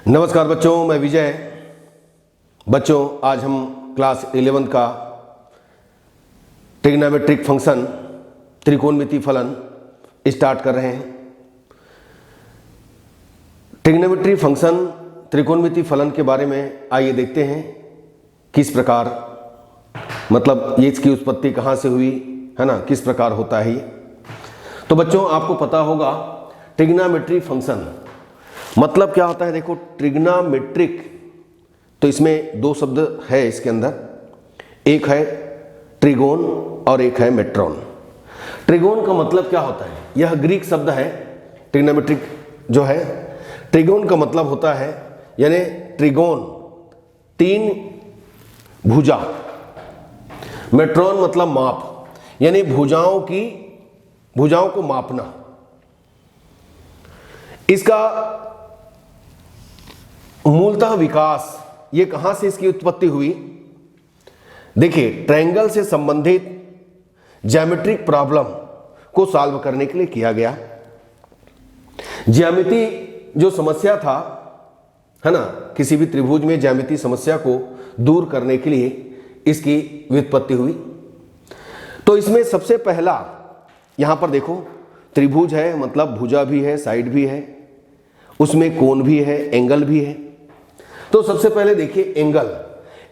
नमस्कार बच्चों, मैं विजय। बच्चों, आज हम क्लास 11 का ट्रिग्नोमेट्रिक फंक्शन त्रिकोणमिति फलन स्टार्ट कर रहे हैं। ट्रिग्नोमेट्री फंक्शन त्रिकोणमिति फलन के बारे में आइए देखते हैं किस प्रकार, मतलब ये इसकी उत्पत्ति कहाँ से हुई है ना, किस प्रकार होता है ये। तो बच्चों, आपको पता होगा ट्रिग्नोमेट्री फंक्शन मतलब क्या होता है। देखो, ट्रिग्नोमेट्रिक, तो इसमें दो शब्द है इसके अंदर, एक है ट्रिगोन और एक है मेट्रॉन। ट्रिगोन का मतलब क्या होता है, यह ग्रीक शब्द है। ट्रिग्नोमेट्रिक जो है, ट्रिगोन का मतलब होता है, यानी ट्रिगोन तीन भुजा, मेट्रॉन मतलब माप, यानी भुजाओं को मापना। इसका मूलतः विकास, ये कहां से इसकी उत्पत्ति हुई। देखिए, ट्रायंगल से संबंधित ज्यामिट्रिक प्रॉब्लम को सॉल्व करने के लिए किया गया। ज्यामिति जो समस्या था है ना, किसी भी त्रिभुज में ज्यामिति समस्या को दूर करने के लिए इसकी व्युत्पत्ति हुई। तो इसमें सबसे पहला, यहां पर देखो, त्रिभुज है मतलब भुजा भी है, साइड भी है, उसमें कोण भी है, एंगल भी है। तो सबसे पहले देखिए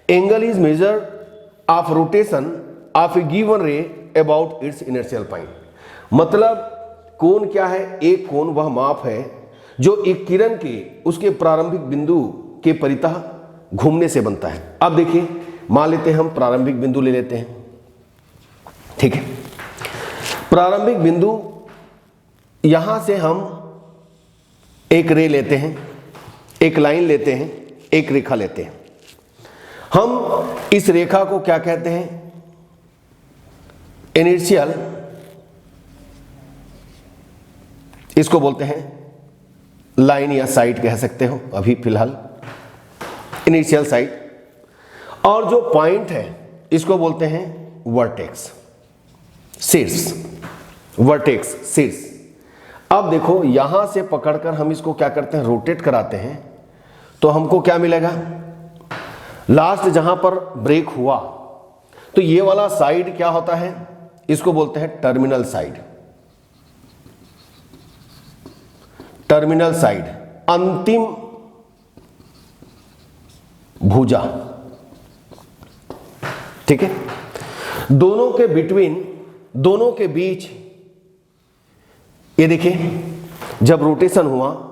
angle is measure of rotation of A given रे अबाउट इट्स इनर्शियल पॉइंट। मतलब कोण क्या है, एक कोण वह माप है जो एक किरण के उसके प्रारंभिक बिंदु के परितः घूमने से बनता है। अब देखिए, मान लेते हैं हम प्रारंभिक बिंदु ले लेते हैं, ठीक है। प्रारंभिक बिंदु, यहां से हम एक रे लेते हैं, एक लाइन लेते हैं, एक रेखा लेते हैं। हम इस रेखा को क्या कहते हैं, इनिशियल, इसको बोलते हैं लाइन या साइड कह सकते हो अभी फिलहाल, इनिशियल साइड। और जो पॉइंट है इसको बोलते हैं वर्टेक्स, शीर्ष, वर्टेक्स शीर्ष। अब देखो, यहां से पकड़कर हम इसको क्या करते हैं, रोटेट कराते हैं, तो हमको क्या मिलेगा, लास्ट जहां पर ब्रेक हुआ, तो ये वाला साइड क्या होता है, इसको बोलते हैं टर्मिनल साइड। टर्मिनल साइड, अंतिम भुजा, ठीक है। दोनों के बिटवीन, दोनों के बीच, ये देखिए, जब रोटेशन हुआ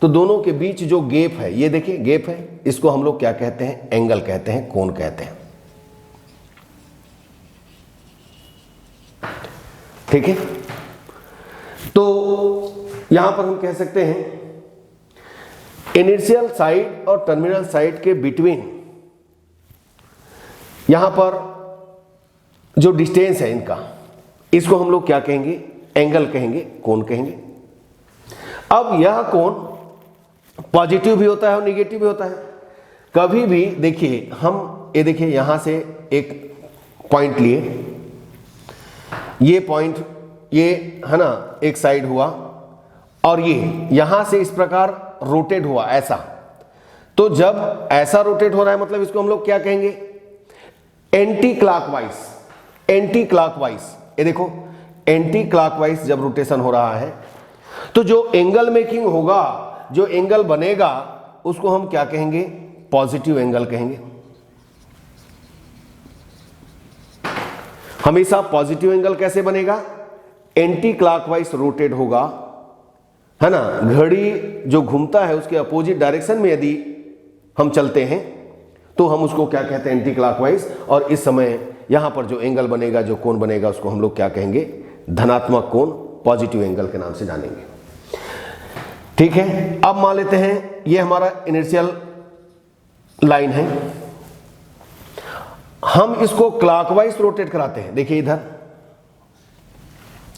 तो दोनों के बीच जो गैप है, ये देखिए गैप है, इसको हम लोग क्या कहते हैं, एंगल कहते हैं, कोण कहते हैं, ठीक है। तो यहां पर हम कह सकते हैं इनिशियल साइड और टर्मिनल साइड के बिटवीन, यहां पर जो डिस्टेंस है इनका, इसको हम लोग क्या कहेंगे, एंगल कहेंगे, कोण कहेंगे। अब यह कोण पॉजिटिव भी होता है और निगेटिव भी होता है। कभी भी देखिए, हम ये देखिए, यहां से एक पॉइंट लिए, ये पॉइंट, ये है ना, एक साइड हुआ, और ये यहां से इस प्रकार रोटेट हुआ ऐसा। तो जब ऐसा रोटेट हो रहा है, मतलब इसको हम लोग क्या कहेंगे, एंटी क्लॉकवाइज। एंटी क्लॉकवाइज, ये देखो, एंटी क्लॉकवाइज जब रोटेशन हो रहा है, तो जो एंगल मेकिंग होगा, जो एंगल बनेगा, उसको हम क्या कहेंगे, पॉजिटिव एंगल कहेंगे। हमेशा पॉजिटिव एंगल कैसे बनेगा, एंटी क्लॉकवाइज रोटेट होगा, है ना। घड़ी जो घूमता है उसके अपोजिट डायरेक्शन में यदि हम चलते हैं तो हम उसको क्या कहते हैं, एंटी क्लॉकवाइज। और इस समय यहां पर जो एंगल बनेगा, जो कोण बनेगा, उसको हम लोग क्या कहेंगे, धनात्मक कोण, पॉजिटिव एंगल के नाम से जानेंगे, ठीक है। अब मान लेते हैं ये हमारा इनिशियल लाइन है, हम इसको क्लॉकवाइज रोटेट कराते हैं, देखिए इधर,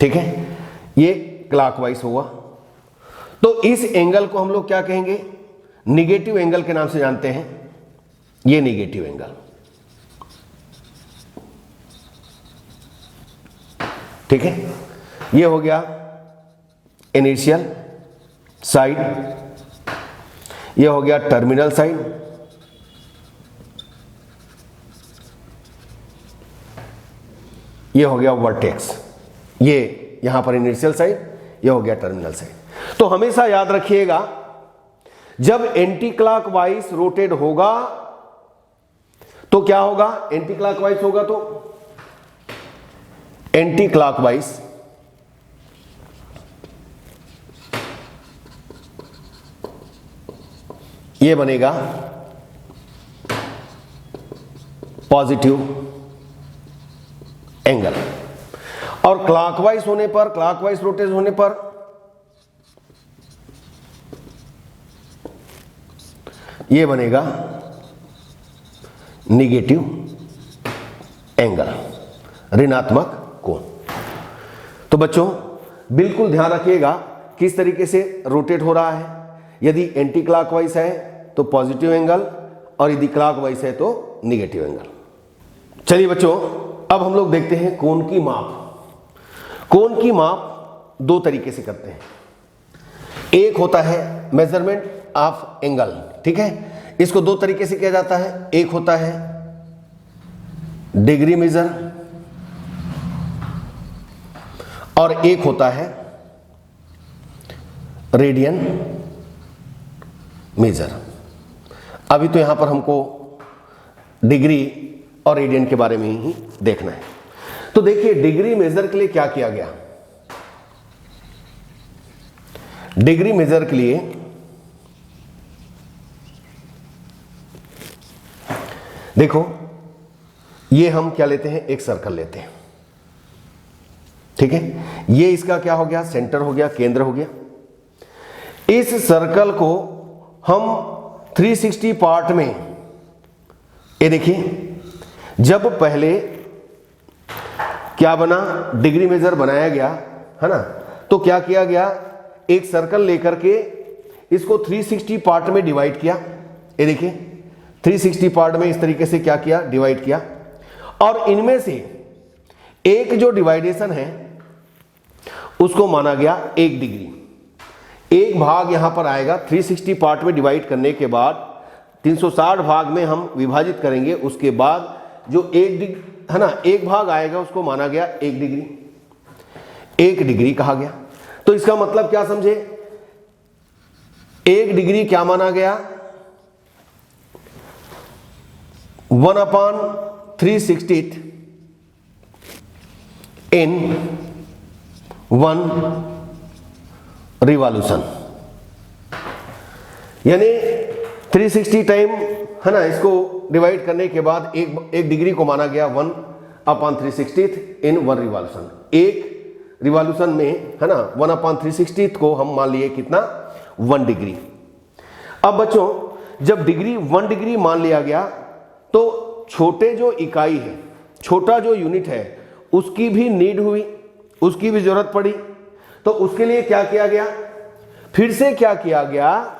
ठीक है, ये क्लॉकवाइज हुआ। तो इस एंगल को हम लोग क्या कहेंगे, निगेटिव एंगल के नाम से जानते हैं, ये निगेटिव एंगल, ठीक है। ये हो गया इनिशियल साइड, ये हो गया टर्मिनल साइड, ये हो गया वर्टेक्स, ये यहां पर इनिशियल साइड, ये हो गया टर्मिनल साइड। तो हमेशा याद रखिएगा जब एंटी क्लॉकवाइज रोटेट होगा तो क्या होगा, एंटी क्लॉकवाइज होगा तो एंटी क्लॉकवाइज ये बनेगा पॉजिटिव एंगल, और क्लॉकवाइज होने पर, क्लॉकवाइज रोटेट होने पर ये बनेगा निगेटिव एंगल, ऋणात्मक कोण। तो बच्चों बिल्कुल ध्यान रखिएगा किस तरीके से रोटेट हो रहा है। यदि एंटी क्लॉकवाइज है तो पॉजिटिव एंगल, और यदि क्लॉकवाइज है तो निगेटिव एंगल। चलिए बच्चों अब हम लोग देखते हैं कोण की माप। कोण की माप दो तरीके से करते हैं। एक होता है मेजरमेंट ऑफ एंगल, ठीक है, इसको दो तरीके से किया जाता है। एक होता है डिग्री मेजर और एक होता है रेडियन मेजर। अभी तो यहां पर हमको डिग्री और रेडियन के बारे में ही देखना है। तो देखिए डिग्री मेजर के लिए क्या किया गया। डिग्री मेजर के लिए देखो, ये हम क्या लेते हैं, एक सर्कल लेते हैं, ठीक है। ये इसका क्या हो गया, सेंटर हो गया, केंद्र हो गया। इस सर्कल को हम 360 पार्ट में, ये देखिए जब पहले क्या बना, डिग्री मेजर बनाया गया है ना, तो क्या किया गया, एक सर्कल लेकर के इसको 360 पार्ट में डिवाइड किया। ये देखिए 360 पार्ट में इस तरीके से क्या किया, डिवाइड किया, और इनमें से एक जो डिवाइडेशन है उसको माना गया 1 डिग्री। एक भाग यहां पर आएगा, 360 पार्ट में डिवाइड करने के बाद 360 भाग में हम विभाजित करेंगे, उसके बाद जो 1 डिग्री है ना, एक भाग आएगा उसको माना गया 1 डिग्री, 1 डिग्री कहा गया। तो इसका मतलब क्या समझे, 1 डिग्री क्या माना गया, 1/360 इन 1 रिवॉल्यूशन, यानी 360 टाइम है ना, इसको डिवाइड करने के बाद एक डिग्री को माना गया 1/360 इन 1 रिवॉल्यूशन। एक रिवॉल्यूशन में है ना 1/360 को हम मान लिए कितना, 1 डिग्री। अब बच्चों जब डिग्री 1 डिग्री मान लिया गया तो छोटे जो इकाई है, छोटा जो यूनिट है उसकी भी नीड हुई, उसकी भी जरूरत पड़ी। तो उसके लिए क्या किया गया, फिर से क्या किया गया,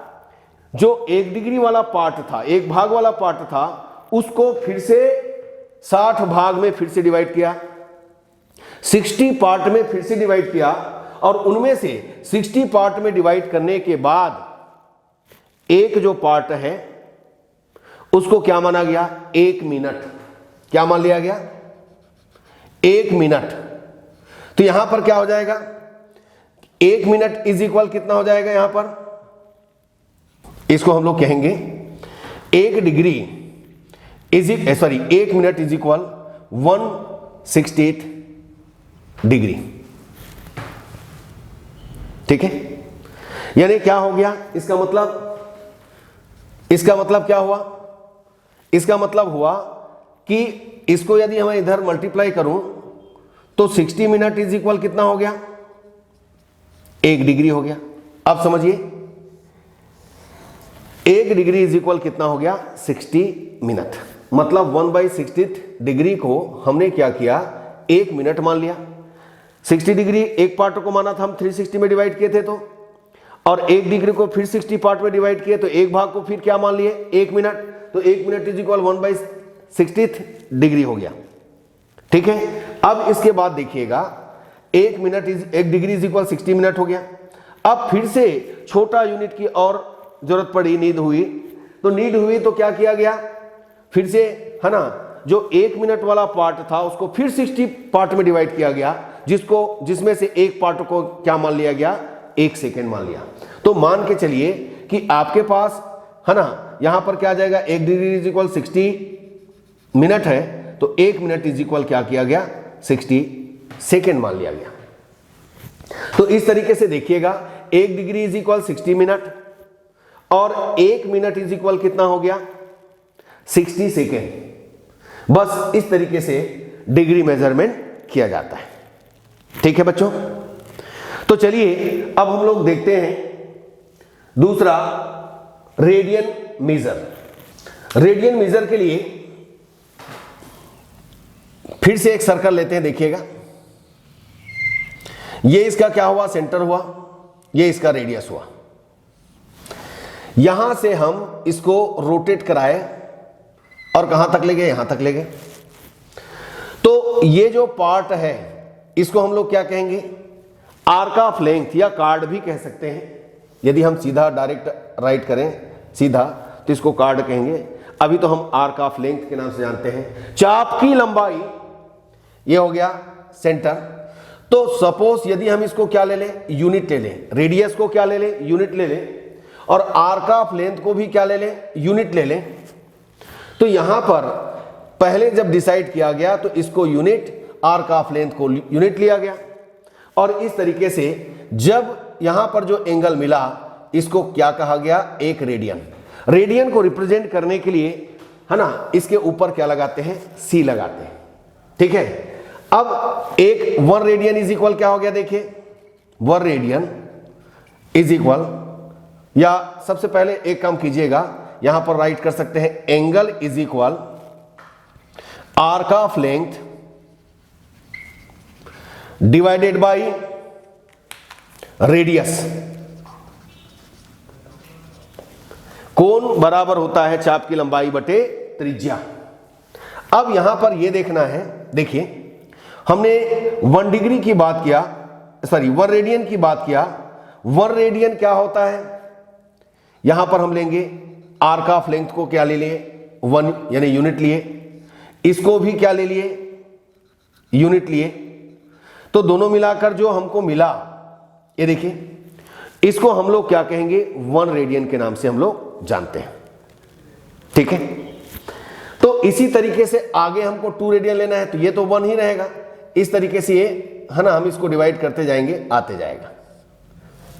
जो 1 डिग्री वाला पार्ट था, एक भाग वाला पार्ट था, उसको फिर से 60 भाग में फिर से डिवाइड किया, 60 पार्ट में फिर से डिवाइड किया, और उनमें से 60 पार्ट में डिवाइड करने के बाद एक जो पार्ट है उसको क्या माना गया, 1 मिनट। क्या मान लिया गया, 1 मिनट। तो यहां पर क्या हो जाएगा, 1 मिनट इज इक्वल कितना हो जाएगा, यहां पर इसको हम लोग कहेंगे 1 degree is 1 minute is equal 1/60 degree, ठीक है। यानी क्या हो गया, इसका मतलब क्या हुआ, इसका मतलब हुआ कि इसको यदि मैं इधर मल्टीप्लाई करूं तो 60 मिनट इज इक्वल कितना हो गया, 1 डिग्री हो गया। अब समझिए 1 डिग्री इज इक्वल कितना हो गया, 60 मिनट। मतलब 1/60 डिग्री को हमने क्या किया, 1 मिनट मान लिया। 60 डिग्री एक पार्ट को माना था हम 360 में डिवाइड किए थे, तो और 1 डिग्री को फिर 60 पार्ट में डिवाइड किए, तो एक भाग को फिर क्या मान लिए, 1 मिनट। तो 1 मिनट इज इक्वल 1/60 डिग्री हो गया, ठीक है। अब इसके बाद देखिएगा 1 डिग्री इज इक्वल 60 मिनट हो गया। अब फिर से छोटा यूनिट की और जरूरत पड़ी, नीड हुई, तो नीड हुई तो क्या किया गया, फिर से, है ना, जो 1 मिनट वाला पार्ट था उसको फिर 60 पार्ट में डिवाइड किया गया, जिसमें से एक पार्ट को क्या मान लिया गया, 1 सेकेंड मान लिया। तो मान के चलिए कि आपके पास, है ना, यहां पर क्या आ जाएगा, 1 डिग्री इज इक्वल 60 मिनट है, तो 1 मिनट इज इक्वल क्या किया गया, 60 सेकेंड मान लिया गया। तो इस तरीके से देखिएगा, 1 डिग्री इज इक्वल 60 मिनट और 1 मिनट इज इक्वल कितना हो गया, 60 सेकेंड। बस इस तरीके से डिग्री मेजरमेंट किया जाता है। ठीक है बच्चों, तो चलिए अब हम लोग देखते हैं दूसरा, रेडियन मीजर। रेडियन मीजर के लिए फिर से एक सर्कल लेते हैं, देखिएगा, ये इसका क्या हुआ, सेंटर हुआ, ये इसका रेडियस हुआ। यहां से हम इसको रोटेट कराए और कहां तक ले गए, यहां तक ले गए। तो ये जो पार्ट है इसको हम लोग क्या कहेंगे, आर्क ऑफ लेंथ या कार्ड भी कह सकते हैं। यदि हम सीधा डायरेक्ट राइट करें सीधा तो इसको कार्ड कहेंगे। अभी तो हम आर्क ऑफ लेंथ के नाम से जानते हैं। चाप की लंबाई, ये हो गया सेंटर। तो सपोज यदि हम इसको क्या ले लें, यूनिट ले लें, रेडियस को क्या ले लें, यूनिट ले लें, और आर्क ऑफ लेंथ को भी क्या ले लें, यूनिट ले लें। तो यहां पर पहले जब डिसाइड किया गया तो इसको यूनिट, आर्क ऑफ लेंथ को यूनिट लिया गया, और इस तरीके से जब यहां पर जो एंगल मिला इसको क्या कहा गया, एक रेडियन। रेडियन को रिप्रेजेंट करने के लिए, है ना, इसके ऊपर क्या लगाते हैं, सी लगाते हैं। ठीक है, अब एक 1 रेडियन इज इक्वल क्या हो गया, देखिए 1 रेडियन इज इक्वल, या सबसे पहले एक काम कीजिएगा, यहां पर राइट कर सकते हैं, angle is equal arc of length divided by radius. कोण बराबर होता है चाप की लंबाई बटे त्रिज्या। अब यहां पर यह देखना है, देखिए हमने 1 डिग्री की बात किया, सॉरी 1 रेडियन की बात किया। 1 रेडियन क्या होता है, यहां पर हम लेंगे आर्क ऑफ लेंथ को क्या ले लिए, 1 यानी यूनिट लिए, इसको भी क्या ले लिए, यूनिट लिए। तो दोनों मिलाकर जो हमको मिला, ये देखिए, इसको हम लोग क्या कहेंगे, 1 रेडियन के नाम से हम लोग जानते हैं। ठीक है, तो इसी तरीके से आगे हमको 2 रेडियन लेना है, तो ये तो 1 ही रहेगा। इस तरीके से ये, है ना, हम इसको डिवाइड करते जाएंगे, आते जाएगा।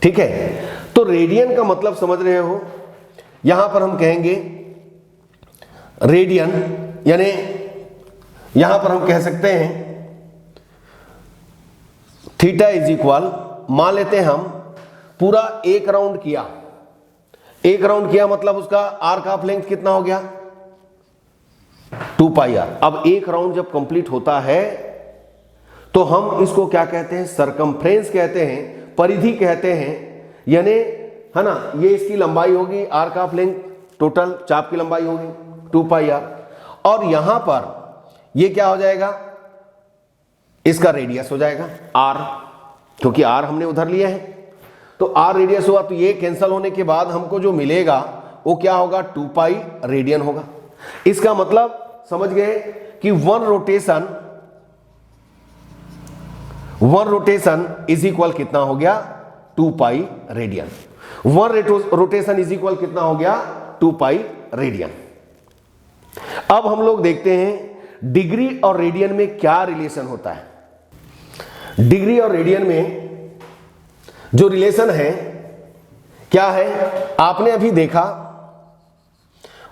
ठीक है, तो रेडियन का मतलब समझ रहे हो, यहां पर हम कहेंगे रेडियन, यानी यहां पर हम कह सकते हैं थीटा इज इक्वल, मान लेते हैं हम पूरा 1 राउंड किया, 1 राउंड किया मतलब उसका आर्क ऑफ लेंथ कितना हो गया, 2 पाई आर। अब 1 राउंड जब कंप्लीट होता है तो हम इसको क्या कहते हैं, सरकमफ्रेंस कहते हैं, परिधि कहते हैं, यानी, है ना, ये इसकी लंबाई होगी, आर्क ऑफ लेंथ टोटल चाप की लंबाई होगी 2 पाई आर, और यहां पर ये क्या हो जाएगा, इसका रेडियस हो जाएगा आर, क्योंकि आर हमने उधर लिया है। तो आर रेडियस हुआ, तो ये कैंसल होने के बाद हमको जो मिलेगा वो क्या होगा, 2 पाई रेडियन होगा। इसका मतलब समझ गए कि 1 रोटेशन इज इक्वल कितना हो गया, 2 pi radian. 1 rotation is equal कितना हो गया, 2 पाई रेडियन। अब हम लोग देखते हैं डिग्री और रेडियन में क्या रिलेशन होता है। डिग्री और रेडियन में जो रिलेशन है क्या है, आपने अभी देखा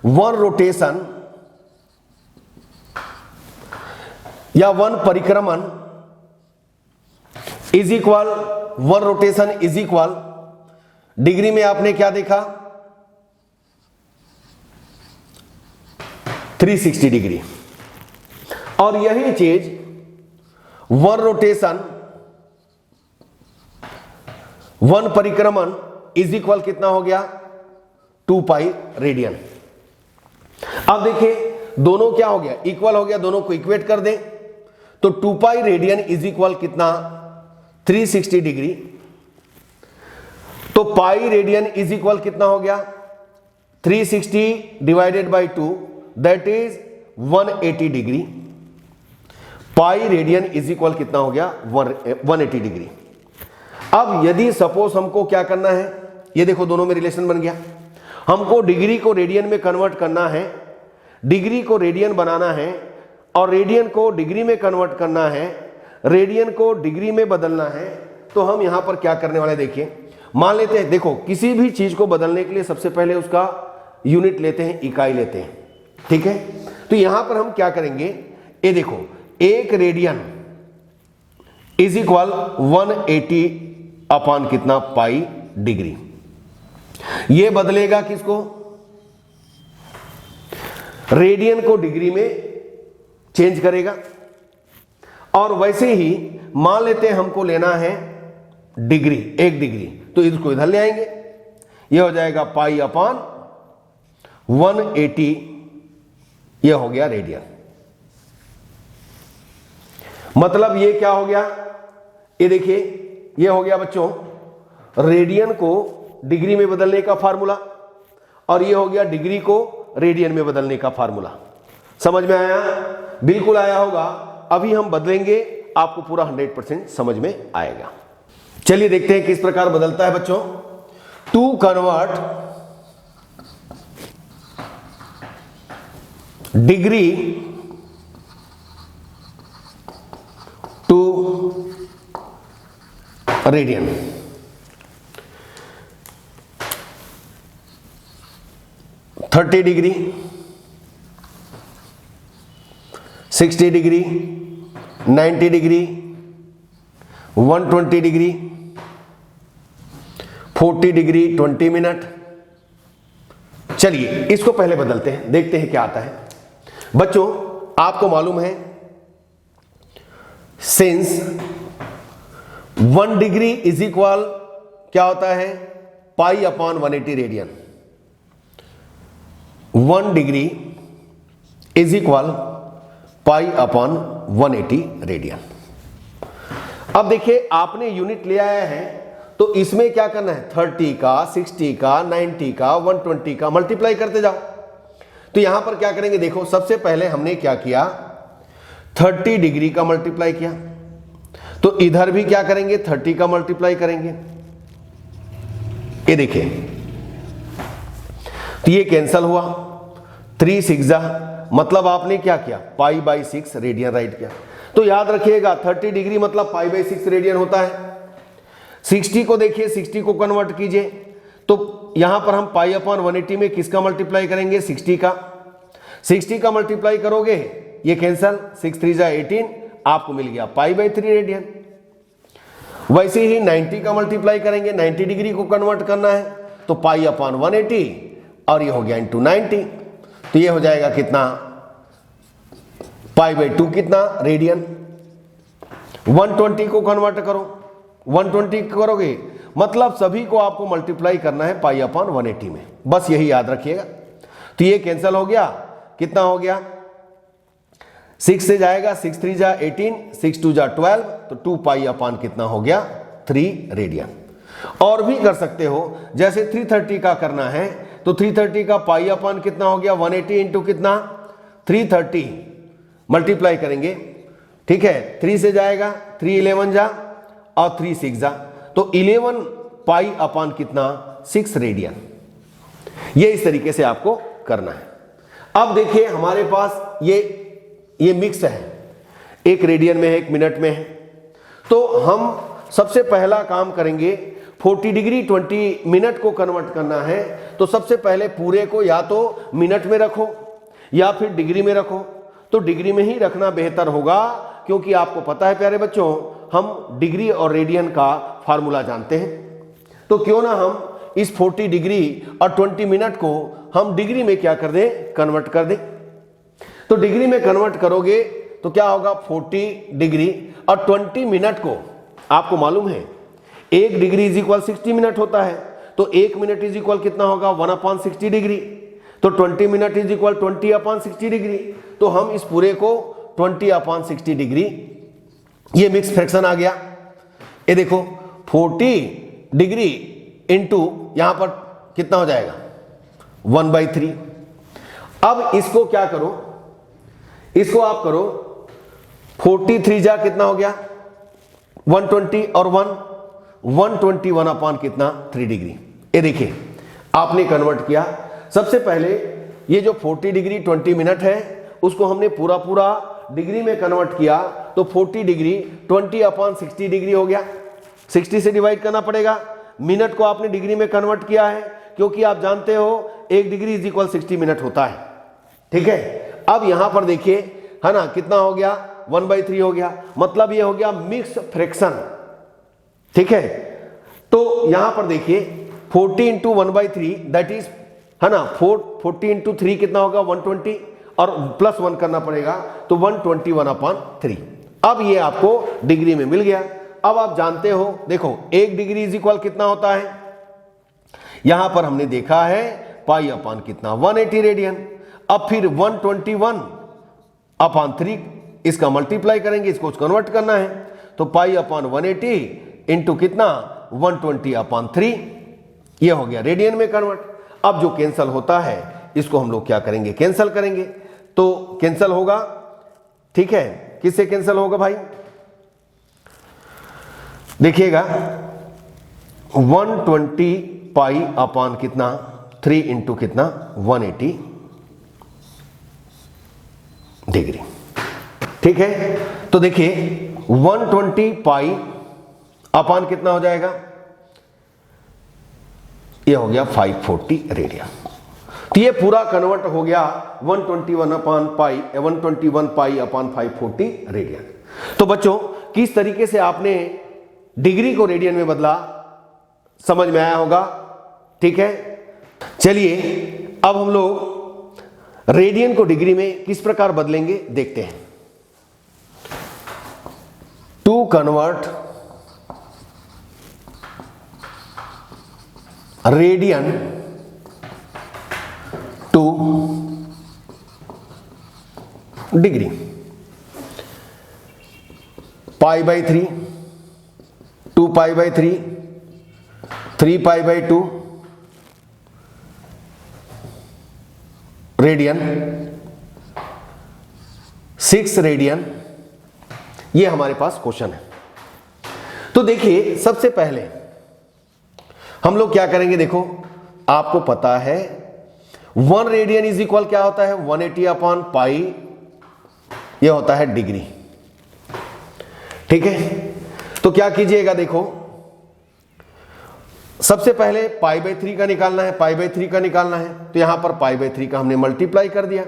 1 रोटेशन या 1 परिक्रमण is equal, 1 rotation is equal, degree में आपने क्या देखा, 360 डिग्री। और यही चीज 1 रोटेशन 1 परिक्रमण इज इक्वल कितना हो गया, 2 पाई रेडियन। अब देखिए दोनों क्या हो गया, इक्वल हो गया, दोनों को इक्वेट कर दें तो 2 पाई रेडियन इज इक्वल कितना, 360 डिग्री। तो पाई रेडियन इज इक्वल कितना हो गया, 360 divided by 2 that is 180 degree. Pi radian is equal कितना हो गया 180 डिग्री। अब यदि सपोज हमको क्या करना है, ये देखो दोनों में रिलेशन बन गया। हमको डिग्री को रेडियन में कन्वर्ट करना है, डिग्री को रेडियन बनाना है और रेडियन को डिग्री में कन्वर्ट करना है, रेडियन को डिग्री में बदलना है। तो हम यहां पर क्या करने वाले देखिए, मान लेते हैं, देखो किसी भी चीज को बदलने के लिए सबसे पहले उसका यूनिट लेते हैं, इकाई लेते हैं, ठीक है। तो यहां पर हम क्या करेंगे, ये देखो 1 रेडियन इज इक्वल 180 अपॉन कितना पाई डिग्री। ये बदलेगा किसको, रेडियन को डिग्री में चेंज करेगा। और वैसे ही मान लेते हैं हमको लेना है डिग्री, 1 डिग्री, तो इसको इधर ले आएंगे, ये हो जाएगा पाई अपॉन 180, ये हो गया रेडियन। मतलब ये क्या हो गया, ये देखिए ये हो गया बच्चों रेडियन को डिग्री में बदलने का फार्मूला, और ये हो गया डिग्री को रेडियन में बदलने का फार्मूला। समझ में आया, बिल्कुल आया होगा। अभी हम बदलेंगे, आपको पूरा 100% समझ में आएगा। चलिए देखते हैं किस प्रकार बदलता है बच्चों। To convert degree to radian, thirty degree, 60 degree, 90 degree, 120 degree, 40 degree, 20 minute. चलिए इसको पहले बदलते हैं, देखते हैं क्या आता है। बच्चों आपको मालूम है सिंस 1 डिग्री इज इक्वल क्या होता है, pi upon 180 radian. 1 degree is equal pi upon 180 radian. अब देखिए आपने यूनिट ले आया है, तो इसमें क्या करना है, 30 का, 60 का, 90 का, 120 का मल्टीप्लाई करते जाओ। तो यहां पर क्या करेंगे, देखो सबसे पहले हमने क्या किया, 30 डिग्री का मल्टीप्लाई किया, तो इधर भी क्या करेंगे 30 का मल्टीप्लाई करेंगे। ये देखिए तो ये कैंसल हुआ, 3 6 मतलब आपने क्या किया, पाई बाई 6 रेडियन राइट किया। तो याद रखिएगा 30 डिग्री मतलब पाई बाई 6 रेडियन होता है। 60 को देखिए, 60 को कन्वर्ट कीजिए, तो यहां पर हम पाई अपॉन 180 में किसका मल्टीप्लाई करेंगे, 60 का। 60 का मल्टीप्लाई करोगे, ये कैंसल, 6 3 18, आपको मिल गया पाई बाई 3 रेडियन। वैसे ही 90 का मल्टीप्लाई करेंगे, 90 डिग्री को कन्वर्ट करना है, तो पाई अपॉन 180 और ये हो गया इंटू 90, तो ये हो जाएगा कितना, पाई बाई 2 कितना रेडियन। 120 को कन्वर्ट करो, 120 करोगे मतलब सभी को आपको मल्टीप्लाई करना है पाई अपॉन 180 में, बस यही याद रखिएगा। तो ये कैंसिल हो गया, कितना हो गया, 6 से जाएगा, 6 3 18, 6 2 12, तो 2 पाई अपॉन कितना हो गया 3 रेडियन। और भी कर सकते हो, जैसे 330 का करना है, तो 330 का पाई अपॉन कितना हो गया 180 इंटू कितना 330 मल्टीप्लाई करेंगे, ठीक है, 3 से जाएगा, 3 11 जा और 3 6 जा, तो 11 पाई अपॉन कितना 6 रेडियन। ये इस तरीके से आपको करना है। अब देखिए हमारे पास ये मिक्स है, एक रेडियन में है, एक मिनट में है। तो हम सबसे पहला काम करेंगे, 40 डिग्री 20 मिनट को कन्वर्ट करना है, तो सबसे पहले पूरे को या तो मिनट में रखो या फिर डिग्री में रखो। तो डिग्री में ही रखना बेहतर होगा, क्योंकि आपको पता है प्यारे बच्चों, हम डिग्री और रेडियन का फार्मूला जानते हैं। तो क्यों ना हम इस 40 डिग्री और 20 मिनट को हम डिग्री में क्या कर दें, कन्वर्ट कर दें। तो डिग्री में कन्वर्ट करोगे तो क्या होगा, 40 डिग्री और 20 मिनट को आपको मालूम है 1 डिग्री इज इक्वल 60 मिनट होता है, तो 1 मिनट इज इक्वल कितना होगा 1/60 डिग्री, तो 20 मिनट इज इक्वल 20/60 डिग्री। तो हम इस पूरे को 20/60 डिग्री, ये मिक्स फ्रैक्शन आ गया। ये देखो 40 डिग्री इंटू यहां पर कितना हो जाएगा 1/3। अब इसको क्या करो, इसको आप करो 43 जा कितना हो गया 120 और 121 अपान कितना 3 डिग्री। ये देखिए आपने कन्वर्ट किया। सबसे पहले ये जो 40 डिग्री 20 मिनट है उसको हमने पूरा पूरा डिग्री में कन्वर्ट किया, तो 40 डिग्री 20 अपान 60 डिग्री हो गया। 60 से डिवाइड करना पड़ेगा। मिनट को आपने डिग्री में कन्वर्ट किया है क्योंकि आप जानते हो 1 डिग्री इज इक्वल 60 मिनट होता है। ठीक है, अब यहां पर देखिए है ना कितना हो गया 1/3 हो गया, मतलब ये हो गया मिक्स फ्रैक्शन। ठीक है, तो यहां पर देखिए 40 इंटू 1/3 दैट इज है ना 40 इंटू 3 कितना होगा 120 और प्लस 1 करना पड़ेगा तो 121/3। अब ये आपको डिग्री में मिल गया। अब आप जानते हो देखो 1 डिग्री इज इक्वल कितना होता है, यहां पर हमने देखा है पाई अपान कितना 180 रेडियन। अब फिर 121/3 इसका मल्टीप्लाई करेंगे, इसको कन्वर्ट करना है तो पाई अपान 180 इंटू कितना 120/3, ये हो गया रेडियन में कन्वर्ट। अब जो कैंसल होता है इसको हम लोग क्या करेंगे कैंसल करेंगे, तो कैंसल होगा। ठीक है, किससे कैंसल होगा भाई, देखिएगा 120 पाई अपान कितना 3 इंटू कितना 180 डिग्री। ठीक है, तो देखिए 120 पाई अपान कितना हो जाएगा, ये हो गया 540 रेडियन। तो ये पूरा कन्वर्ट हो गया 121 पाई अपान 540 रेडियन। तो बच्चों किस तरीके से आपने डिग्री को रेडियन में बदला समझ में आया होगा। ठीक है, चलिए अब हम लोग रेडियन को डिग्री में किस प्रकार बदलेंगे देखते हैं। To convert radian to degree, π/3 2π/3 3π/2 radian 6 radian, ये हमारे पास क्वेश्चन है। तो देखिए सबसे पहले हम लोग क्या करेंगे, देखो आपको पता है 1 रेडियन इज इक्वल क्या होता है 180/पाई, ये होता है डिग्री। ठीक है, तो क्या कीजिएगा, देखो सबसे पहले π/3 का निकालना है, π/3 का निकालना है तो यहां पर π/3 का हमने मल्टीप्लाई कर दिया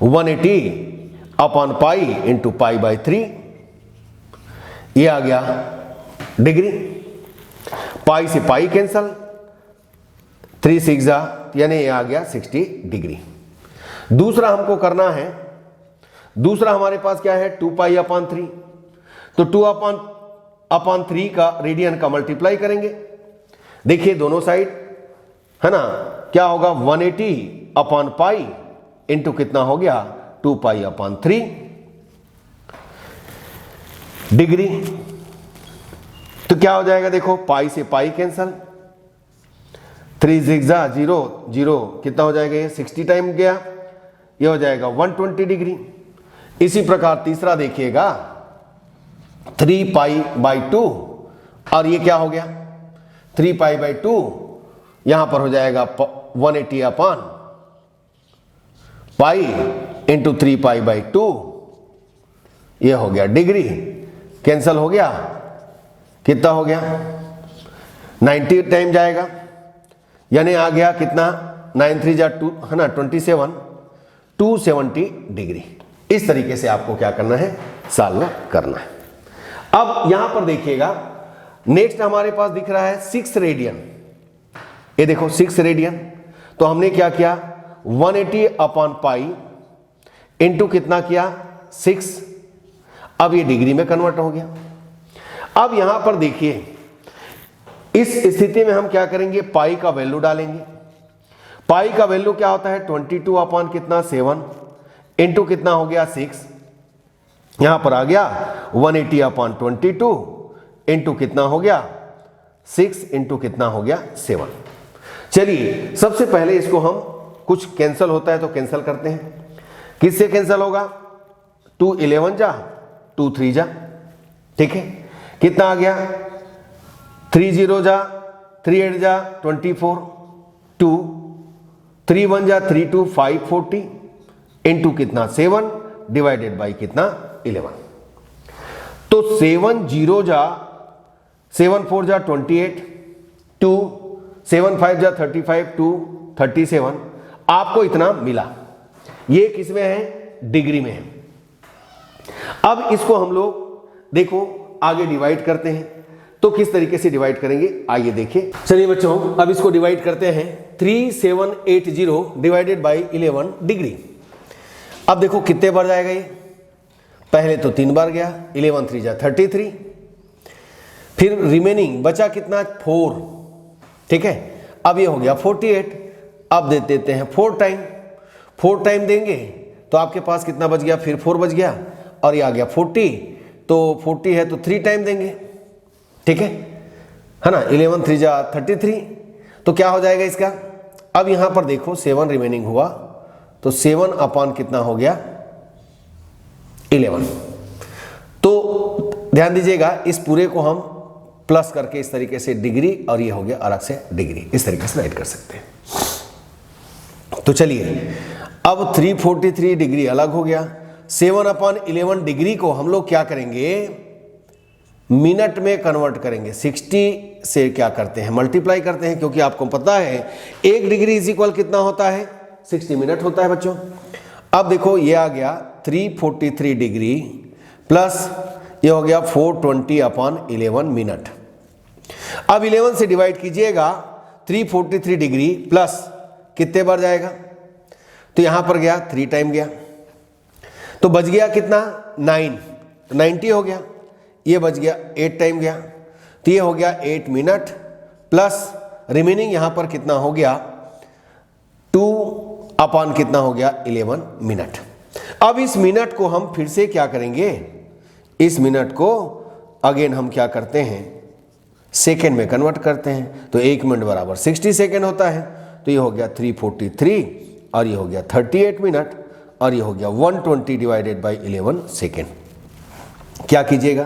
180/पाई इंटू π/3, ये आ गया डिग्री। पाई से पाई कैंसल, 3 6 यानी ये आ गया 60 डिग्री। दूसरा हमको करना है, दूसरा हमारे पास क्या है 2π/3, तो 2/3 का रेडियन का मल्टीप्लाई करेंगे। देखिए दोनों साइड है ना क्या होगा 180/पाई इंटू कितना हो गया 2π/3 डिग्री। तो क्या हो जाएगा, देखो पाई से पाई कैंसल, 3 6 0 0 कितना हो जाएगा ये 60 टाइम गया, ये हो जाएगा 120 डिग्री। इसी प्रकार तीसरा देखिएगा 3π/2 और ये क्या हो गया 3π/2, यहां पर हो जाएगा 180/पाई इंटू 3π/2, ये हो गया डिग्री। कैंसल हो गया, कितना हो गया 90 टाइम जाएगा, यानी आ गया कितना 9 3 2 है ना 27 270 डिग्री। इस तरीके से आपको क्या करना है सॉल्व करना है। अब यहां पर देखिएगा नेक्स्ट हमारे पास दिख रहा है 6 रेडियन, ये देखो 6 रेडियन। तो हमने क्या किया 180/पाई इंटू कितना किया 6, अब ये डिग्री में कन्वर्ट हो गया। अब यहां पर देखिए इस स्थिति में हम क्या करेंगे पाई का वैल्यू डालेंगे। पाई का वैल्यू क्या होता है 22 कितना 7 इंटू कितना हो गया 6, यहां पर आ गया 180/22 इंटू कितना हो गया 6 इंटू कितना हो गया 7। चलिए सबसे पहले इसको हम कुछ कैंसिल होता है तो कैंसिल करते हैं। किससे कैंसिल होगा? 2 11 जा, 2 3 जा, ठीक है। कितना आ गया? 3 0 जा, 3 8 जा 24, 2 3 1 जा 3 2 5 40 इंटू कितना 7 डिवाइडेड बाई कितना 11। तो 7 0 जा 7 4 जा 28, 2 7 5 जा 35, 2 37, आपको इतना मिला। ये किस में है? डिग्री में है। अब इसको हम लोग देखो आगे डिवाइड करते हैं, तो किस तरीके से डिवाइड करेंगे आइए देखिए। चलिए बच्चों अब इसको डिवाइड करते हैं। 3780 डिवाइडेड बाई 11 डिग्री। अब देखो कितने बार जाएगा ये? पहले तो 3 बार गया, 11 3 जा 33, फिर रिमेनिंग बचा कितना 4, ठीक है। अब ये हो गया 48। अब दे देते हैं 4 टाइम देंगे तो आपके पास कितना बच गया? फिर 4 बच गया और ये आ गया 40। तो 40 है तो 3 टाइम देंगे, ठीक है ना। 11 3 जा 33, तो क्या हो जाएगा इसका? अब यहां पर देखो 7 रिमेनिंग हुआ, तो 7 अपान कितना हो गया 11। तो ध्यान दीजिएगा इस पूरे को हम प्लस करके इस तरीके से डिग्री, और ये हो गया अलग से डिग्री, इस तरीके से राइट कर सकते हैं। तो चलिए अब 343 डिग्री अलग हो गया। 7/11 डिग्री को हम लोग क्या करेंगे? मिनट में कन्वर्ट करेंगे। 60 से क्या करते हैं? मल्टीप्लाई करते हैं, क्योंकि आपको पता है 1 डिग्री इज इक्वल कितना होता है? 60 मिनट होता है बच्चों। अब देखो ये आ गया 343 डिग्री प्लस ये हो गया 420/11 मिनट। अब 11 से डिवाइड कीजिएगा, 343 डिग्री प्लस कितने बार जाएगा? तो यहां पर गया 3 टाइम गया, तो बच गया कितना 9, 90 हो गया। ये बच गया 8 टाइम गया, तो ये हो गया 8 मिनट प्लस रिमेनिंग यहां पर कितना हो गया 2 अपान कितना हो गया 11 मिनट। अब इस मिनट को हम फिर से क्या करेंगे? इस मिनट को अगेन हम क्या करते हैं? सेकेंड में कन्वर्ट करते हैं। तो 1 मिनट बराबर 60 सेकेंड होता है, तो ये हो गया 343 और ये हो गया 38 मिनट और ये हो गया 120 डिवाइडेड बाई 11 सेकेंड। क्या कीजिएगा?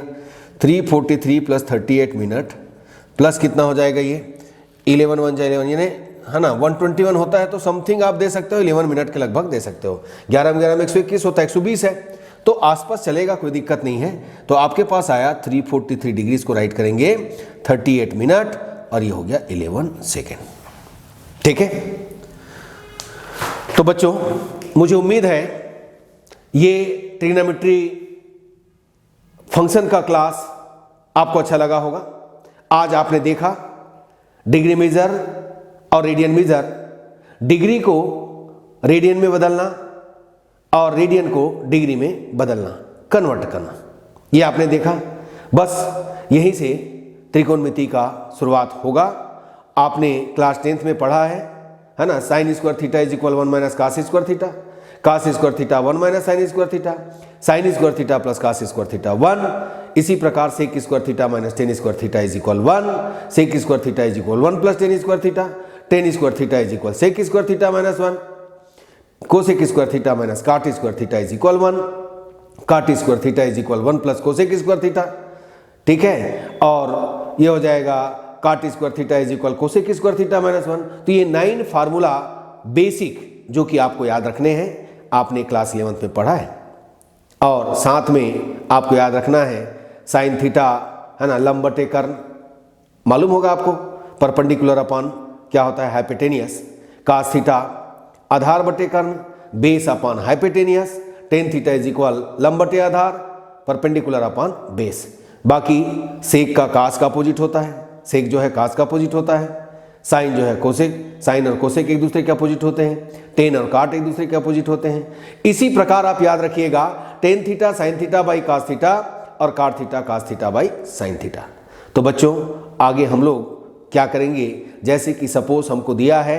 343 प्लस 38 मिनट प्लस कितना हो जाएगा ये 11 1 जा 11 यानी है ना 121 होता है, तो समथिंग आप दे सकते हो 11 मिनट के लगभग दे सकते हो। 11 में 11 में 121 होता है, 120 है, तो आसपास चलेगा, कोई दिक्कत नहीं है। तो आपके पास आया 343 डिग्री, इसको राइट करेंगे 38 मिनट और ये हो गया 11 सेकेंड, ठीक है। तो बच्चों मुझे उम्मीद है ये ट्रिग्नोमेट्री फंक्शन का क्लास आपको अच्छा लगा होगा। आज आपने देखा डिग्री मेजर और रेडियन मेजर, डिग्री को रेडियन में बदलना और रेडियन को डिग्री में बदलना, कन्वर्ट करना, ये आपने देखा। बस यहीं से त्रिकोणमिति का शुरुआत होगा। आपने क्लास 10th में पढ़ा है ना, sine square theta is equal 1 minus cos square theta, cos square theta 1 minus sine square theta, sine square theta plus cos square theta 1। इसी प्रकार sec square theta minus tan square theta is equal 1, sec square theta is equal 1 plus tan square theta, tan square theta is equal sec square theta minus 1, cosec square theta minus cot square theta is equal 1, काट square theta is equal 1 plus cosec square theta, ठीक है। और ये हो जाएगा काट square theta is equal cosec square theta minus 1। तो ये 9 फार्मूला बेसिक जो कि आपको याद रखने हैं, आपने क्लास 11th में पढ़ा है। और साथ में आपको याद रखना है साइन थीटा है ना, लंब बटे कर्ण मालूम होगा आपको, परपेंडिकुलर अपॉन क्या होता है हाइपोटेनियस, कास थीटा आधार बटे कर्ण, base upon hypotenuse, tan theta is equal लंब बटे आधार, परपेंडिकुलर अपॉन बेस। बाकी सेक का कास का अपोजिट होता है, सेक जो है कास का अपोजिट होता है, साइन जो है कोसेक, साइन और कोसेक एक दूसरे के अपोजिट होते हैं, टेन और काट एक दूसरे के अपोजिट होते हैं। इसी प्रकार आप याद रखिएगा tan theta sine theta by cos theta और cot theta cos theta by sine theta. तो बच्चों आगे हम लोग क्या करेंगे, जैसे कि सपोज हमको दिया है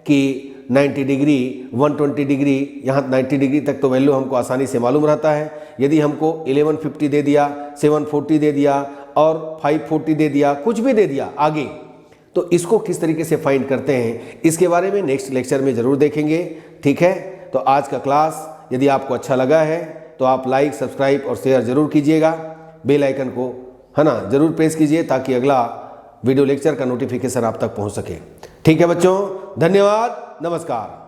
कि 90 डिग्री 120 डिग्री, यहाँ 90 डिग्री तक तो वैल्यू हमको आसानी से मालूम रहता है। यदि हमको 1150 दे दिया, 740 दे दिया और 540 दे दिया, कुछ भी दे दिया आगे, तो इसको किस तरीके से फाइंड करते हैं इसके बारे में नेक्स्ट लेक्चर में ज़रूर देखेंगे। ठीक है, तो आज का क्लास यदि आपको अच्छा लगा है तो आप लाइक, सब्सक्राइब और शेयर जरूर कीजिएगा। बेल आइकन को है ना जरूर प्रेस कीजिए ताकि अगला वीडियो लेक्चर का नोटिफिकेशन आप तक पहुंच सके। ठीक है बच्चों, धन्यवाद, नमस्कार।